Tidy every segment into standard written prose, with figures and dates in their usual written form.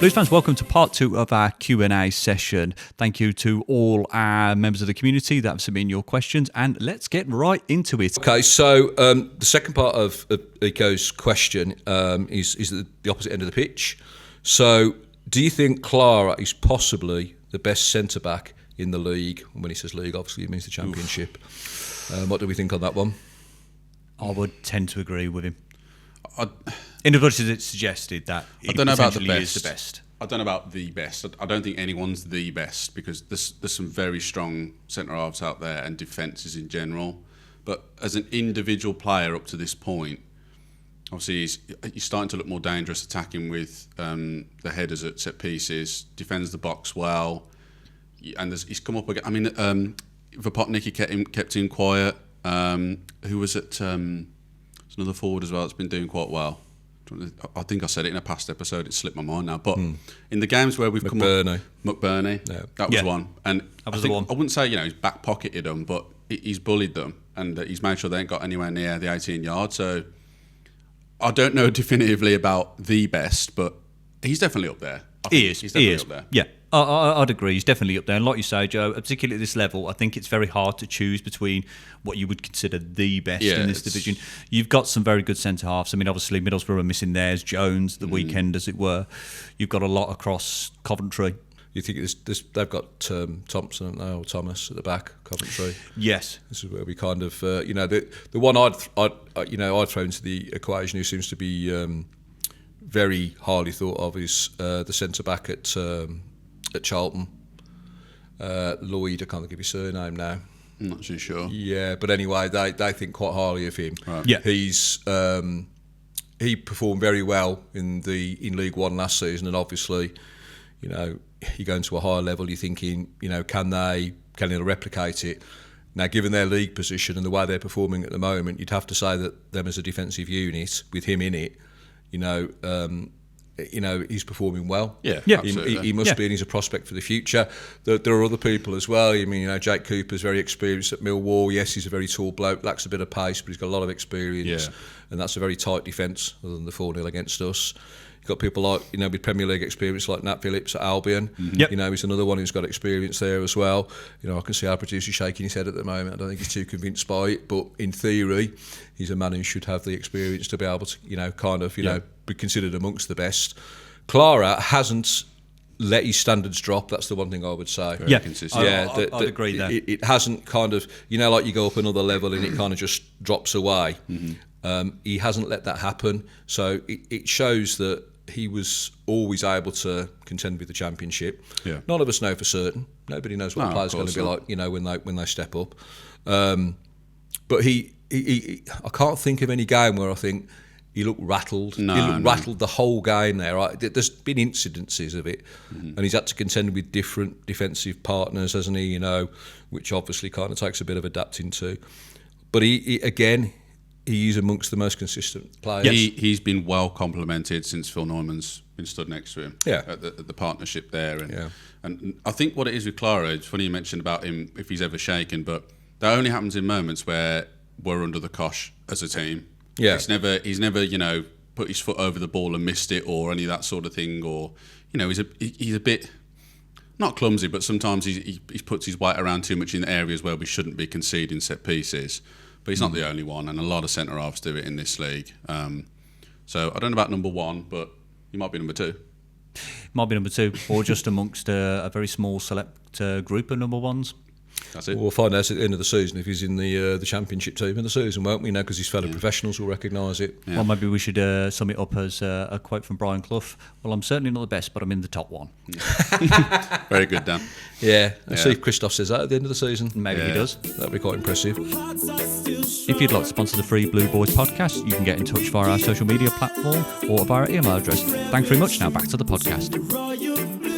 Blues fans, welcome to part 2 of our Q&A session. Thank you to all our members of the community that have submitted your questions, and let's get right into it. Okay, so the second part of Eco's question is at the opposite end of the pitch. So, do you think Klarer is possibly the best centre-back in the league? And when he says league, obviously he means the championship. What do we think on that one? I would tend to agree with him. In the verses, it suggested that I don't know about the is the best. I don't know about the best. I don't think anyone's the best because there's some very strong centre halves out there and defences in general. But as an individual player up to this point, obviously he's starting to look more dangerous attacking with the headers at set pieces, defends the box well, and he's come up again. I mean, Vopotnicki kept him quiet. Who was it? There's another forward as well that's been doing quite well. I think I said it in a past episode. It slipped my mind now. But in the games where we've come up, McBurney, that was one. And that was the one. I wouldn't say he's back pocketed them, but he's bullied them and he's made sure they ain't got anywhere near the 18 yards. So I don't know definitively about the best, but he's definitely up there. He's definitely up there. Yeah. I'd agree. He's definitely up there. And like you say, Joe, particularly at this level, I think it's very hard to choose between what you would consider the best in this division. You've got some very good centre-halves. I mean, obviously, Middlesbrough are missing theirs, Jones, the weekend, as it were. You've got a lot across Coventry. You think they've got Thompson, haven't they, or Thomas at the back, Coventry? Yes. This is where we kind of, the one I'd throw into the equation who seems to be very highly thought of is the centre-back at Charlton, Lloyd. I can't think of his surname now. I'm not too sure. Yeah, but anyway, they think quite highly of him. Right. Yeah, he performed very well in League One last season, and obviously, you go into a higher level, you're thinking, can they replicate it? Now, given their league position and the way they're performing at the moment, you'd have to say that them as a defensive unit with him in it, he's performing well. Yeah. He must be, and he's a prospect for the future. There are other people as well. I mean, Jake Cooper's very experienced at Millwall. Yes, he's a very tall bloke, lacks a bit of pace, but he's got a lot of experience. Yeah. And that's a very tight defence, other than the 4-0 against us. You've got people like, with Premier League experience like Nat Phillips at Albion. Mm-hmm. Yep. He's another one who's got experience there as well. I can see our producer shaking his head at the moment. I don't think he's too convinced by it, but in theory, he's a man who should have the experience to be able to, be considered amongst the best. Klarer hasn't let his standards drop. That's the one thing I would say. Very consistent. I'd agree there. It hasn't kind of, like you go up another level and it kind of just drops away. Mm-hmm. He hasn't let that happen. So it shows that he was always able to contend with the championship. Yeah. None of us know for certain. Nobody knows what the player's going to be like, when they step up. But he I can't think of any game where I think he looked rattled. He looked rattled the whole game there. Right? There's been incidences of it, and he's had to contend with different defensive partners, hasn't he? Which obviously kind of takes a bit of adapting to. But he's amongst the most consistent players. He's been well complimented since Phil Neumann's been stood next to him. Yeah. At the partnership there, and I think what it is with Klarer, it's funny you mentioned about him if he's ever shaken, but that only happens in moments where we're under the cosh as a team. Yeah. He's never put his foot over the ball and missed it or any of that sort of thing, or he's a bit not clumsy, but sometimes he puts his weight around too much in areas where we shouldn't be conceding set pieces. But he's not the only one, and a lot of centre halves do it in this league. So I don't know about number one, but he might be number two. Might be number two, or just amongst a very small select group of number ones. That's it. We'll find out at the end of the season if he's in the championship team in the season, won't we? Because his fellow professionals will recognise it. Yeah. Well, maybe we should sum it up as a quote from Brian Clough. Well, I'm certainly not the best, but I'm in the top one. Very good, Dan. Yeah. See if Christoph says that at the end of the season. Maybe he does. That'd be quite impressive. If you'd like to sponsor the Free Blue Boys podcast, you can get in touch via our social media platform or via our email address. Thanks very much. Now back to the podcast.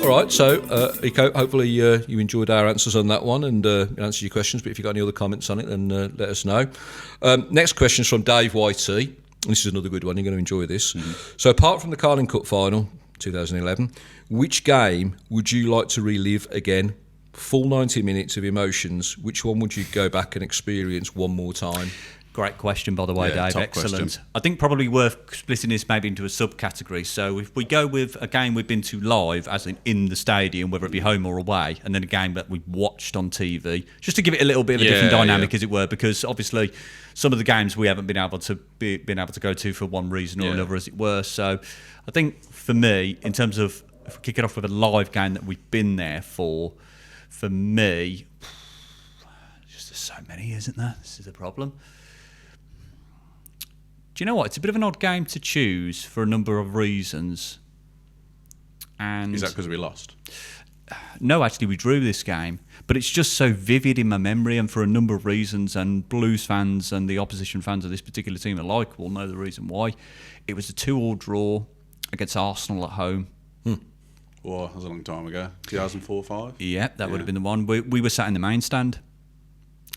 All right, so Eco, hopefully you enjoyed our answers on that one and answered your questions. But if you've got any other comments on it, then let us know. Next question is from Dave YT. This is another good one. You're going to enjoy this. Mm-hmm. So apart from the Carling Cup final, 2011, which game would you like to relive again? Full 90 minutes of emotions. Which one would you go back and experience one more time? Great question, by the way, Dave. Excellent. Question. I think probably worth splitting this maybe into a subcategory. So if we go with a game we've been to live, as in the stadium, whether it be home or away, and then a game that we watched on TV, just to give it a little bit of a different dynamic, as it were, because obviously some of the games we haven't been able to go to for one reason or another, as it were. So I think for me, in terms of if we kick it off with a live game that we've been there for me, just there's so many, isn't there? This is the problem. Do you know what? It's a bit of an odd game to choose for a number of reasons. And is that because we lost? No, actually, we drew this game. But it's just so vivid in my memory, and for a number of reasons. And Blues fans and the opposition fans of this particular team alike will know the reason why. It was a 2-2 draw against Arsenal at home. Well, that was a long time ago. 2004-05? Yeah, that would have been the one. We were sat in the main stand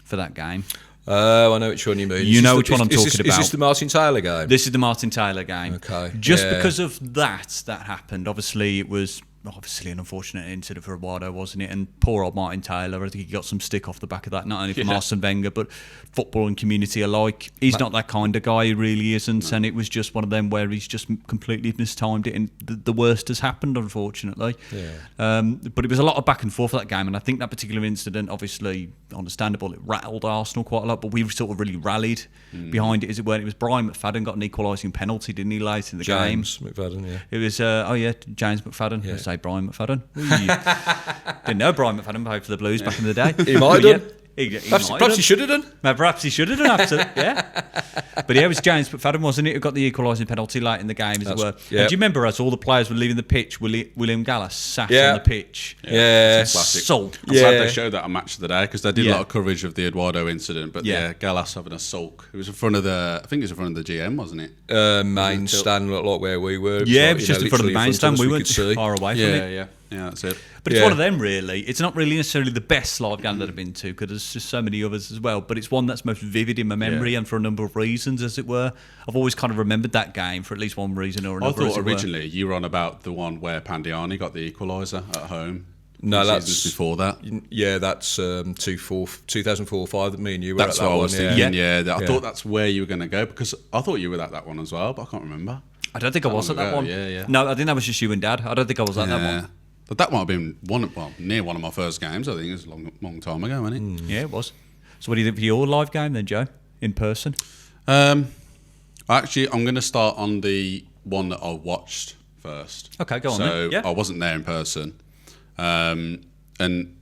for that game. Oh, I know which one you mean. You know which one I'm talking about. Is this the Martin Taylor game? This is the Martin Taylor game. Okay. Just because of that happened. Obviously, it was an unfortunate incident for Eduardo, wasn't it? And poor old Martin Taylor, I think he got some stick off the back of that, not only from Arsene Wenger, but football and community alike. He's not that kind of guy, he really isn't. No. And it was just one of them where he's just completely mistimed it, and the worst has happened, unfortunately. Yeah. But it was a lot of back and forth for that game, and I think that particular incident, obviously, understandable, it rattled Arsenal quite a lot, but we sort of really rallied behind it, as it were. It was Brian McFadden got an equalising penalty, didn't he, late in the game? James McFadden, yeah. It was, James McFadden. Yeah. I say Brian McFadden. Didn't know Brian McFadden played for the Blues back in the day. He might have done. Perhaps he should have done. Perhaps he should have done, absolutely, yeah. But it was James McFadden, wasn't it, who got the equalising penalty late in the game, as it were. Yeah. And do you remember, as all the players were leaving the pitch, William Gallas sat on the pitch? Yeah. Sulk. I'm glad they showed that on Match of the Day, because they did a lot of coverage of the Eduardo incident. But Gallas having a sulk. It was in front of the GM, wasn't it? Main stand, like where we were. Yeah, it was just in front of the main stand. We weren't far away from it. Yeah, that's it. But it's one of them, really. It's not really necessarily the best live game that I've been to, because there's just so many others as well. But it's one that's most vivid in my memory, and for a number of reasons, as it were. I've always kind of remembered that game for at least one reason or another. I thought originally you were on about the one where Pandiani got the equaliser at home. No, that's before that. Yeah, that's 2004-05 that me and you were that's at that what I one. was thinking. I thought that's where you were going to go, because I thought you were at that one as well, but I can't remember. I don't think I was at that one. Yeah. No, I think that was just you and Dad. I don't think I was at that one. But that might have been near one of my first games. I think it was a long time ago, wasn't it? Yeah, it was. So what do you think for your live game then, Joe, in person? Actually, I'm going to start on the one that I watched first. Okay, go on then. So I wasn't there in person. And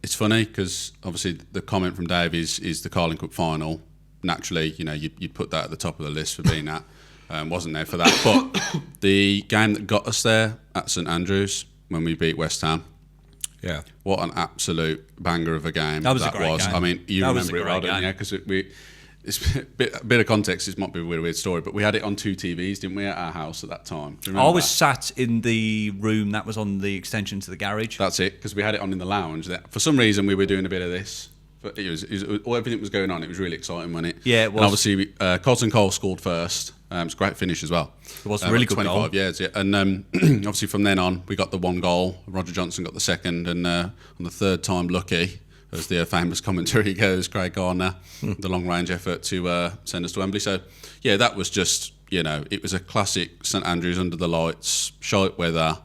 it's funny because obviously the comment from Dave is the Carling Cup final. Naturally, you'd put that at the top of the list for being at. Wasn't there for that. But the game that got us there at St Andrews, when we beat West Ham. Yeah. What an absolute banger of a game that was. A great game. I mean, you remember it well, don't you? Because it's a bit of context, this might be a weird story, but we had it on 2 TVs, didn't we, at our house at that time? Do you remember I was sat in the room that was on the extension to the garage. That's it, because we had it on in the lounge. For some reason, we were doing a bit of this. But everything was going on. It was really exciting, wasn't it? Yeah, it was. And obviously, Colton Cole scored first. It's a great finish as well. It was a really good 25 goal. Years, yeah. And obviously from then on, we got the 1 goal. Roger Johnson got the second. And on the third time lucky, as the famous commentary goes, Craig Garner, the long-range effort to send us to Wembley. So, yeah, that was just, it was a classic St Andrews under the lights, shite weather.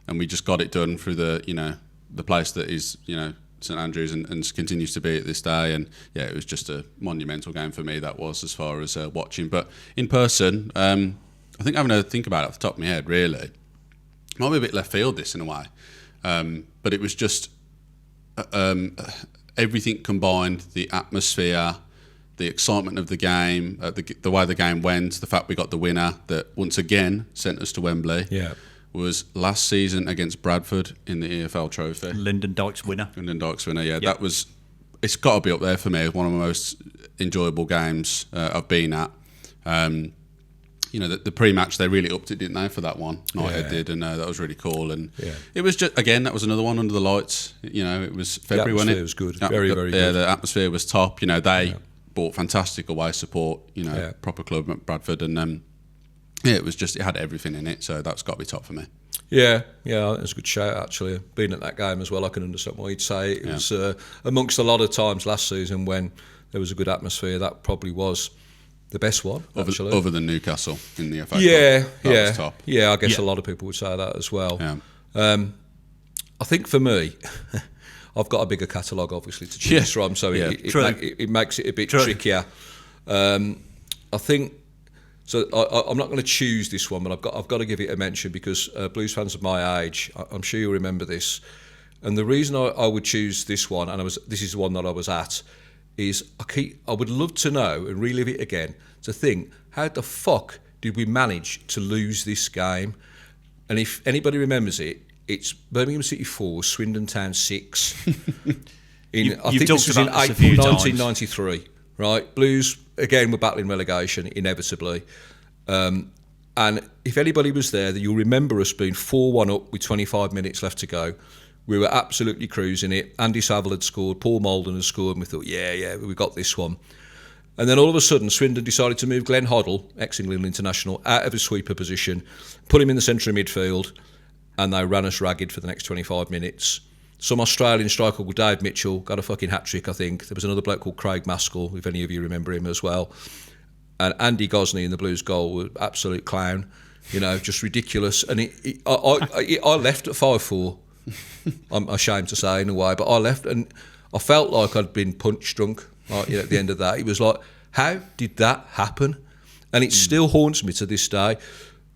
And we just got it done through the place that is, St Andrews and continues to be at this day. And yeah, it was just a monumental game for me, that was, as far as watching. But in person, I think having to think about it off the top of my head, really, might be a bit left field, this in a way, but it was just everything combined: the atmosphere, the excitement of the game, the way the game went, the fact we got the winner that once again sent us to Wembley. Yeah. Was last season against Bradford in the EFL Trophy. Lyndon Dykes winner. Yeah. That was, it's got to be up there for me as one of my most enjoyable games I've been at. The pre-match, they really upped it, didn't they, for that one? Knighthead did, and that was really cool. And it was just, again, that was another one under the lights. It was February, wasn't it? The atmosphere was good. Very, very good. Yeah, the atmosphere was top. They brought fantastic away support, proper club at Bradford, and it was just, it had everything in it, so that's got to be top for me. Yeah, it was a good shout, actually. Being at that game as well, I can understand why you'd say it was amongst a lot of times last season when there was a good atmosphere. That probably was the best one, actually. Other than Newcastle in the FA Cup. That was top. Yeah, I guess a lot of people would say that as well. Yeah. I think for me, I've got a bigger catalogue, obviously, to choose from, so it makes it a bit trickier. I think... So I'm not going to choose this one, but I've got to give it a mention because Blues fans of my age, I'm sure you'll remember this. And the reason I would choose this one, and this is the one that I was at, is I would love to know and relive it again to think, how the fuck did we manage to lose this game? And if anybody remembers it, it's Birmingham City 4, Swindon Town 6. I think this was in April 1993, right? Blues, again, were battling relegation, inevitably. And if anybody was there, you'll remember us being 4-1 up with 25 minutes left to go. We were absolutely cruising it. Andy Saville had scored, Paul Molden had scored, and we thought, yeah, we got this one. And then all of a sudden, Swindon decided to move Glenn Hoddle, ex-England international, out of his sweeper position, put him in the centre of midfield, and they ran us ragged for the next 25 minutes. Some Australian striker called Dave Mitchell got a fucking hat-trick, I think. There was another bloke called Craig Maskell, if any of you remember him as well. And Andy Gosney in the Blues goal was absolute clown, just ridiculous. And I left at 5-4. I'm ashamed to say in a way, but I left and I felt like I'd been punch drunk at the end of that. It was like, how did that happen? And it still haunts me to this day.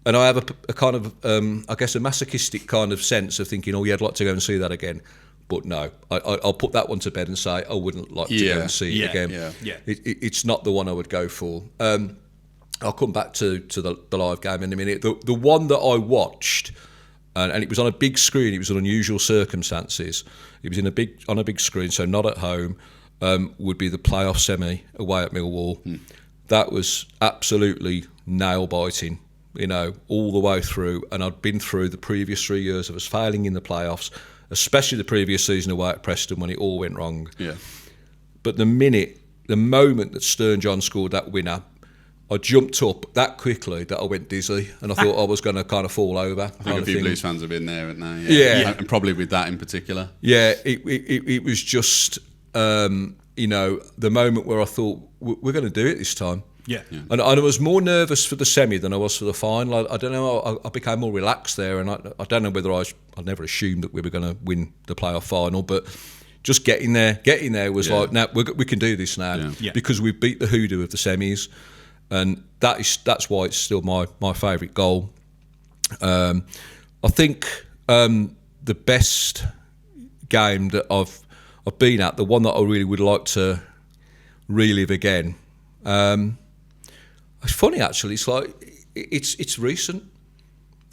And I have a kind of, I guess, a masochistic kind of sense of thinking, I'd like to go and see that again. But no, I'll put that one to bed and say I wouldn't like to go and see it again. Yeah. It's not the one I would go for. I'll come back to the live game in a minute. The one that I watched, and it was on a big screen, it was in unusual circumstances. It was on a big screen, so not at home, would be the playoff semi away at Millwall. That was absolutely nail-biting. All the way through, and I'd been through the previous 3 years of us failing in the playoffs, especially the previous season away at Preston when it all went wrong. Yeah. But the moment that Stern John scored that winner, I jumped up that quickly that I went dizzy, and I thought I was going to kind of fall over. I think a few Blues fans have been there, haven't they? Yeah. And probably with that in particular. Yeah, it was just, the moment where I thought, we're going to do it this time. Yeah. And I was more nervous for the semi than I was for the final. I don't know, I became more relaxed there, and I don't know whether I never assumed that we were going to win the playoff final, but just getting there was like, now we can do this now because we beat the hoodoo of the semis, and that's why it's still my favourite goal. I think the best game that I've been at, the one that I really would like to relive again. It's funny actually. It's like it's recent.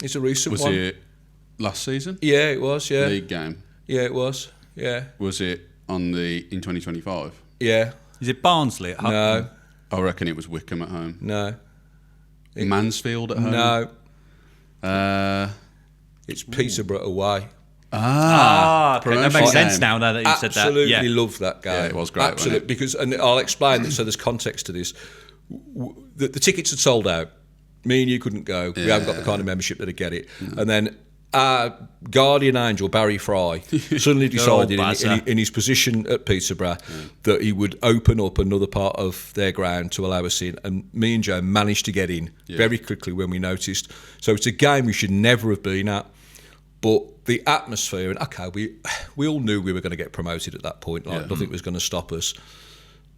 It's a recent one. Was it last season? Yeah, it was. Yeah, league game. Yeah, it was. Yeah. Was it in 2025? Yeah. Is it Barnsley at home? No. I reckon it was Wickham at home. No. Mansfield at home. No. It's Peterborough away. Okay. That makes sense now that you said that. Absolutely love that game. Yeah, it was great. Absolutely, because, and I'll explain that so there's context to this. The tickets had sold out. Me and you couldn't go. We haven't got the kind of membership that'd get it. And then our guardian angel, Barry Fry, suddenly decided in his position at Peterborough that he would open up another part of their ground to allow us in. And me and Joe managed to get in very quickly when we noticed. So it's a game we should never have been at. But the atmosphere, and okay, we all knew we were going to get promoted at that point. Nothing was going to stop us.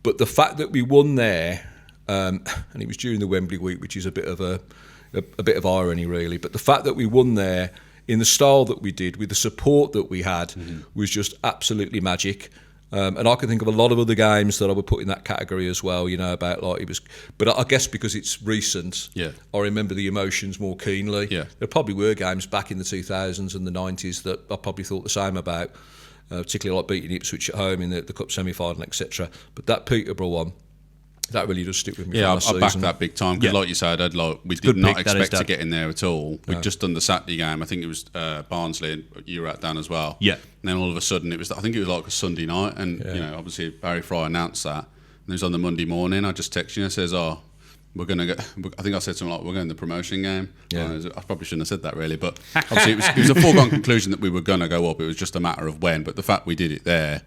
But the fact that we won there, and it was during the Wembley week, which is a bit of irony, really. But the fact that we won there in the style that we did, with the support that we had, was just absolutely magic. And I can think of a lot of other games that I would put in that category as well. About like it was, but I guess because it's recent, I remember the emotions more keenly. Yeah. There probably were games back in the 2000s and the 90s that I probably thought the same about, particularly like beating Ipswich at home in the cup semi-final, etc. But that Peterborough one, that really does stick with me. Yeah, I backed that big time because, like you said, we did not expect to get in there at all. We'd just done the Saturday game. I think it was Barnsley, and you were at Dan as well. Yeah. And then all of a sudden, I think it was like a Sunday night, and obviously Barry Fry announced that. And it was on the Monday morning. I just texted you and says, we're going to go. I think I said something like, we're going to the promotion game. Yeah. I probably shouldn't have said that really, but obviously it was a foregone conclusion that we were going to go up. It was just a matter of when. But the fact we did it there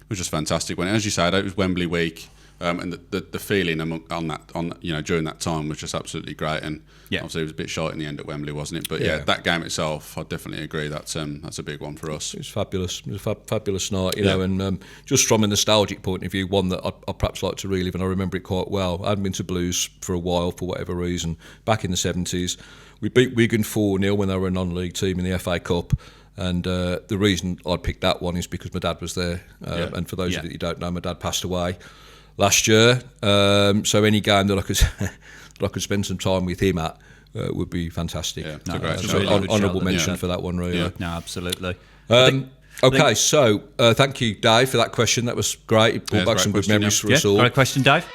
was just fantastic. When, as you said, it was Wembley week. And the feeling during that time was just absolutely great. And obviously it was a bit short in the end at Wembley, wasn't it? But that game itself, I definitely agree. That's a big one for us. It was fabulous. It was a fabulous night, you know. And just from a nostalgic point of view, one that I perhaps like to relive, and I remember it quite well. I hadn't been to Blues for a while for whatever reason. Back in the 70s, we beat Wigan 4-0 when they were a non-league team in the FA Cup. And the reason I picked that one is because my dad was there. And for those of you that don't know, my dad passed away last year. So any game that I could spend some time with him at would be fantastic. Yeah, it's a great really honourable mention for that one, really. Yeah. No, absolutely. Okay, so thank you, Dave, for that question. That was great. It brought back some good memories for us all. Great question, Dave.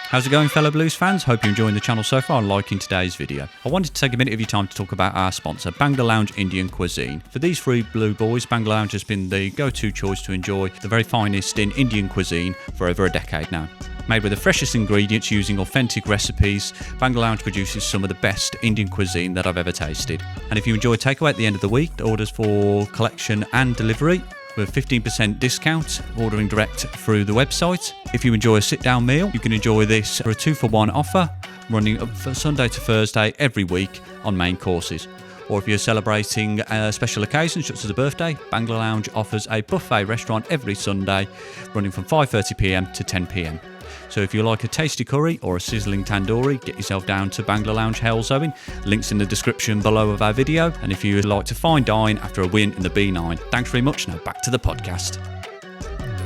How's it going, fellow Blues fans? Hope you're enjoying the channel so far and liking today's video. I wanted to take a minute of your time to talk about our sponsor, Bangla Lounge Indian Cuisine. For these three Blue boys, Bangla Lounge has been the go-to choice to enjoy the very finest in Indian cuisine for over a decade now. Made with the freshest ingredients using authentic recipes, Bangla Lounge produces some of the best Indian cuisine that I've ever tasted. And if you enjoy takeaway at the end of the week, the orders for collection and delivery with 15% discount, ordering direct through the website. If you enjoy a sit-down meal, you can enjoy this for a 2-for-1 offer, running up for Sunday to Thursday every week on main courses. Or if you're celebrating special occasions such as a birthday, Bangla Lounge offers a buffet restaurant every Sunday, running from 5:30pm to 10pm. So if you like a tasty curry or a sizzling tandoori, get yourself down to Bangla Lounge Hell's Owen. Links in the description below of our video. And if you would like to fine dine after a win in the B9, thanks very much. Now back to the podcast.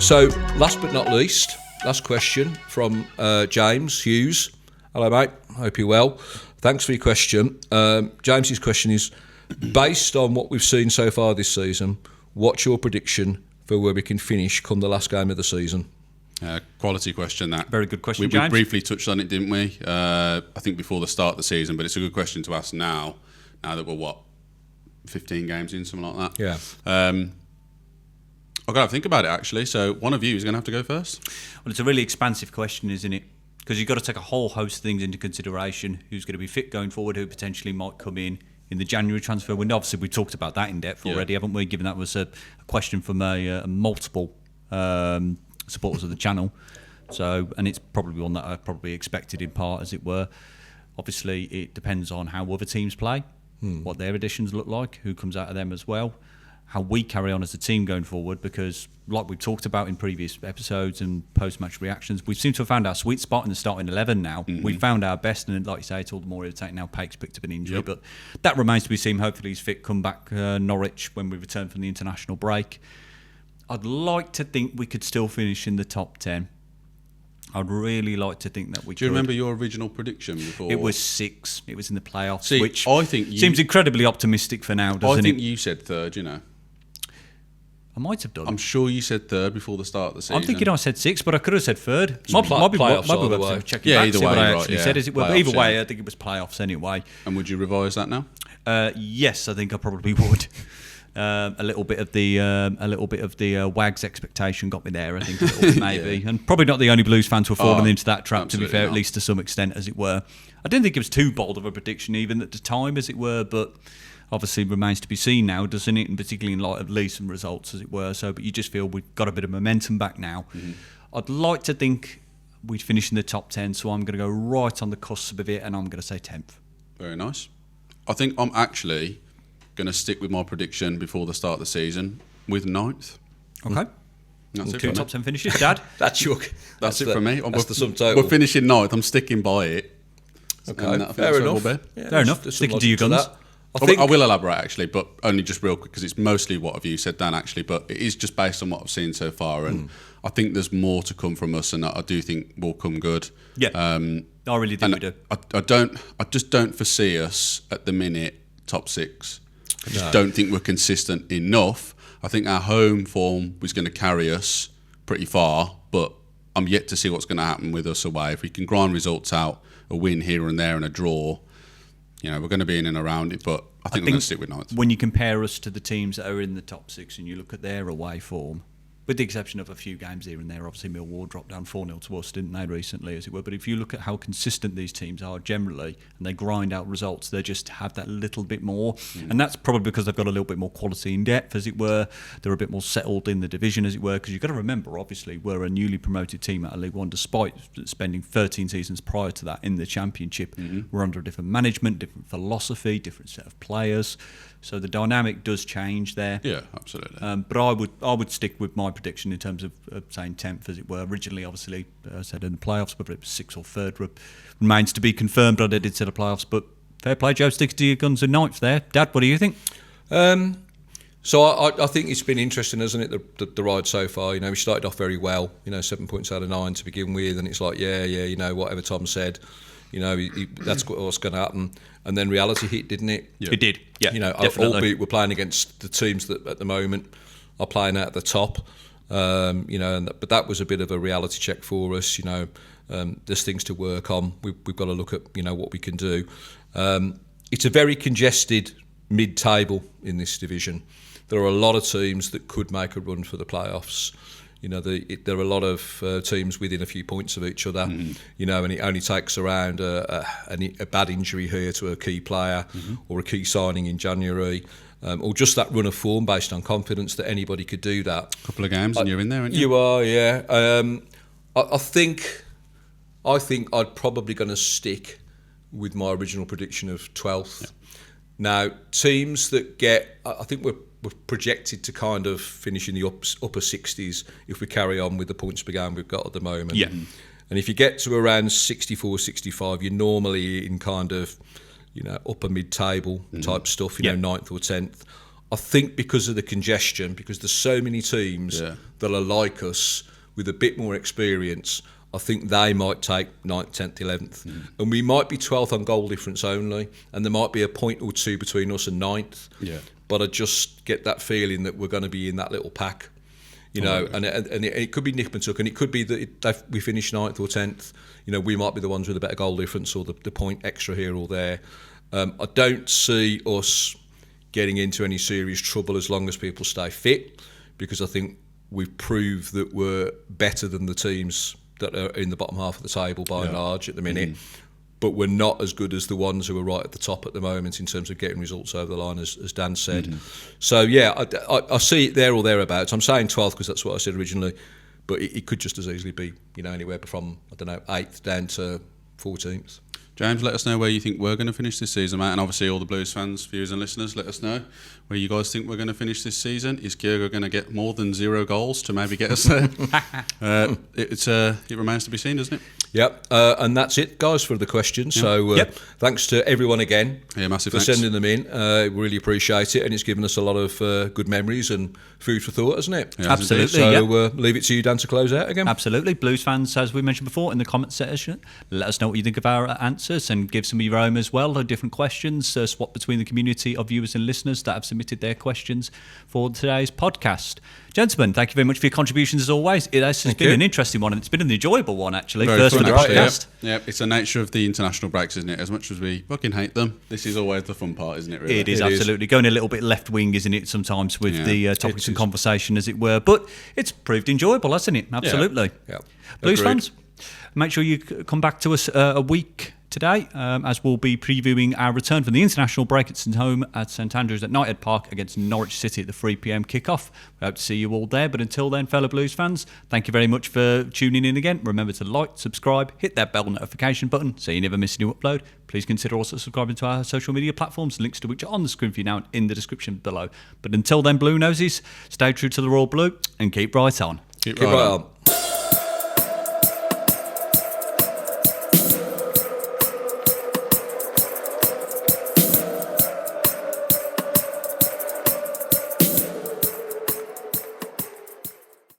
So last but not least, last question from James Hughes. Hello, mate. Hope you're well. Thanks for your question. James's question is, based on what we've seen so far this season, what's your prediction for where we can finish come the last game of the season? Quality question, that. Very good question, we James. We briefly touched on it, didn't we? I think before the start of the season, but it's a good question to ask now that we're, 15 games in, something like that? Yeah. I've got to think about it, actually. So one of you is going to have to go first. Well, it's a really expansive question, isn't it? Because you've got to take a whole host of things into consideration. Who's going to be fit going forward, who potentially might come in the January transfer window. Obviously, we talked about that in depth already, haven't we? Given that was a question from multiple supporters of the channel. So, and it's probably one that I probably expected in part, as it were. Obviously, it depends on how other teams play, what their additions look like, who comes out of them as well, how we carry on as a team going forward, because like we've talked about in previous episodes and post-match reactions, we seem to have found our sweet spot in the starting 11 now. We found our best, and like you say, it's all the more irritating now Pake's picked up an injury, but that remains to be seen. Hopefully he's fit, come back Norwich when we return from the international break. I'd like to think we could still finish in the top 10. I'd really like to think that we could. Do you remember your original prediction before? It was 6. It was in the playoffs, See, which I think seems incredibly optimistic for now, doesn't it? I think you said third, you know. I might have done. I'm sure you said third before the start of the season. I'm thinking I said 6, but I could have said third. Might be we'll check it back, either see what way, I right, actually said. Is it? Well, playoffs, either way, I think it was playoffs anyway. And would you revise that now? Yes, I think I probably would. A little bit of the Wags expectation got me there, I think, a little bit maybe. And probably not the only Blues fans who are falling into that trap, to be fair, at least to some extent, as it were. I didn't think it was too bold of a prediction even at the time, as it were, but obviously remains to be seen now, doesn't it? And particularly in light of recent results, as it were. So, but you just feel we've got a bit of momentum back now. I'd like to think we'd finish in the top 10, so I'm going to go right on the cusp of it, and I'm going to say 10th. Very nice. I think I'm actually going to stick with my prediction before the start of the season with 9th. Okay. That's it 2 for top me. 10 finishes, Dad. That's it for me. That's the sum total. We're finishing 9th. I'm sticking by it. Okay, fair enough. Fair enough. Sticking to your guns. I will elaborate, actually, but only just real quick, because it's mostly what have you said, Dan, actually, but it is just based on what I've seen so far, and I think there's more to come from us, and I do think we'll come good. Yeah, I really think we do. I just don't foresee us at the minute top 6. I just don't think we're consistent enough. I think our home form was going to carry us pretty far, but I'm yet to see what's going to happen with us away. If we can grind results out, a win here and there and a draw, you know, we're going to be in and around it, but I think we're going to stick with 9th. When you compare us to the teams that are in the top 6 and you look at their away form, with the exception of a few games here and there. Obviously, Millwall dropped down 4-0 to us, didn't they, recently, as it were? But if you look at how consistent these teams are generally, and they grind out results, they just have that little bit more. And that's probably because they've got a little bit more quality in depth, as it were. They're a bit more settled in the division, as it were, because you've got to remember, obviously, we're a newly promoted team out of League One, despite spending 13 seasons prior to that in the Championship. We're under a different management, different philosophy, different set of players. So the dynamic does change there. Yeah, absolutely. But I would stick with my prediction in terms of saying 10th, as it were. Originally, obviously, I said in the playoffs, whether it was 6th or 3rd remains to be confirmed. But I did say the playoffs. But fair play, Joe. Stick to your guns in 9th there. Dad, what do you think? So I think it's been interesting, hasn't it, the ride so far? We started off very well, 7 points out of 9 to begin with, and it's like, whatever Tom said, that's what's going to happen. And then reality hit, didn't it? Yeah. It did, yeah, definitely. Albeit we're playing against the teams that at the moment are playing out at the top, but that was a bit of a reality check for us. There's things to work on. We've got to look at, what we can do. It's a very congested mid-table in this division. There are a lot of teams that could make a run for the playoffs. There are a lot of teams within a few points of each other, and it only takes around a bad injury here to a key player or a key signing in January, or just that run of form based on confidence that anybody could do that. A couple of games and you're in there, aren't you? You are, yeah. I think I'd probably going to stick with my original prediction of 12th. Yeah. Now, teams that I think we're projected to kind of finish in the upper 60s if we carry on with the points per game we've got at the moment. Yeah. And if you get to around 64, 65, you're normally in kind of, upper mid-table type stuff, 9th or 10th. I think because of the congestion, because there's so many teams that are like us with a bit more experience, I think they might take 9th, 10th, 11th. And we might be 12th on goal difference only, and there might be a point or two between us and 9th. Yeah. But I just get that feeling that we're going to be in that little pack, and it could be nip and tuck, and it could be that we finish 9th or 10th. We might be the ones with a better goal difference or the point extra here or there. I don't see us getting into any serious trouble as long as people stay fit, because I think we've proved that we're better than the teams that are in the bottom half of the table by and large at the minute. But we're not as good as the ones who are right at the top at the moment in terms of getting results over the line, as Dan said. So, I see it there or thereabouts. I'm saying 12th because that's what I said originally, but it could just as easily be, anywhere from, 8th down to 14th. James, let us know where you think we're going to finish this season, mate. And obviously all the Blues fans, viewers and listeners, let us know where you guys think we're going to finish this season. Is Kyogo going to get more than 0 goals to maybe get us there? It remains to be seen, doesn't it? Yep, and that's it, guys, for the questions. So thanks to everyone again for sending them in. Really appreciate it, and it's given us a lot of good memories and food for thought, hasn't it? Yeah, absolutely. So leave it to you, Dan, to close out again. Absolutely. Blues fans, as we mentioned before, in the comment section, let us know what you think of our answers and give some of your own as well, different questions, swap between the community of viewers and listeners that have submitted their questions for today's podcast. Gentlemen, thank you very much for your contributions as always. It has been an interesting one, and it's been an enjoyable one, actually. Very First fun, for the podcast. Yeah, it's the nature of the international breaks, isn't it? As much as we fucking hate them, this is always the fun part, isn't it, really? It is, absolutely. Going a little bit left-wing, isn't it, sometimes with the topics and conversation, as it were. But it's proved enjoyable, hasn't it? Absolutely. Yeah. Blues fans, make sure you come back to us a week today, as we'll be previewing our return from the international break at St Home at St Andrews at Knighthead Park against Norwich City at the 3 p.m. kickoff. We hope to see you all there. But until then, fellow Blues fans, thank you very much for tuning in again. Remember to like, subscribe, hit that bell notification button so you never miss a new upload. Please consider also subscribing to our social media platforms, links to which are on the screen for you now and in the description below. But until then, Blue Noses, stay true to the Royal Blue and keep right on. Keep right on.